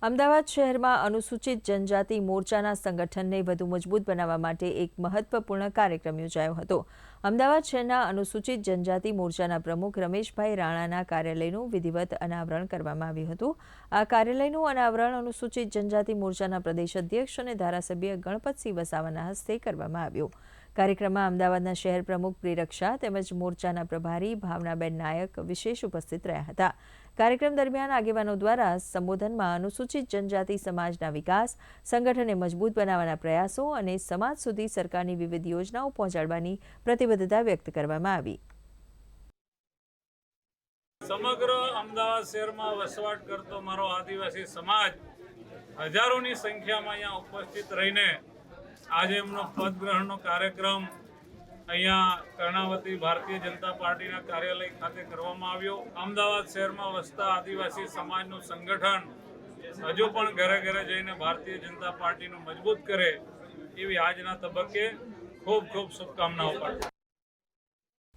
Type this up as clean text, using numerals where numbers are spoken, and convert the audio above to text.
અમદાવાદ શહેરમાં અનુસૂચિત જનજાતિ મોરચાના સંગઠનને વધુ મજબૂત બનાવવા માટે એક મહત્વપૂર્ણ કાર્યક્રમ યોજાયો હતો। અમદાવાદ શહેરના અનુસૂચિત જનજાતિ મોરચાના પ્રમુખ રમેશભાઈ રાણાના કાર્યાલયનું વિધિવત અનાવરણ કરવામાં આવ્યું હતું। આ કાર્યાલયનું અનાવરણ અનુસૂચિત જનજાતિ મોરચાના પ્રદેશ અધ્યક્ષ અને ધારાસભ્ય ગણપતસિંહ વસાવાના હસ્તે કરવામાં આવ્યું। કાર્યક્રમમાં અમદાવાદના શહેર પ્રમુખ પ્રેરક શાહ તેમજ મોરચાના પ્રભારી ભાવનાબેન નાયક વિશેષ ઉપસ્થિત રહ્યા હતા। કાર્યક્રમ દરમિયાન આગેવાનો દ્વારા સંબોધનમાં અનુસૂચિત જનજાતિ સમાજના વિકાસ, સંગઠનને મજબૂત બનાવવાના પ્રયાસો અને સમાજ સુધી સરકારની વિવિધ યોજનાઓ પહોંચાડવાની પ્રતિબદ્ધતા વ્યક્ત કરવામાં આવી। સમગ્ર અમદાવાદ શહેરમાં વસવાટ કરતો મારો આદિવાસી સમાજ હજારોની સંખ્યામાં અહીંયા ઉપસ્થિત રહીને આજે એમનો પદગ્રહણનો કાર્યક્રમ અહીંયા કર્ણાવતી ભારતીય જનતા પાર્ટીના કાર્યાલય ખાતે કરવામાં આવ્યો। અમદાવાદ શહેરમાં વસતા આદિવાસી સમાજનું સંગઠન હજુ પણ ઘરે ઘરે જઈને ભારતીય જનતા પાર્ટીનું મજબૂત કરે એવી આજના તબક્કે ખૂબ ખૂબ શુભકામનાઓ પાઠવું।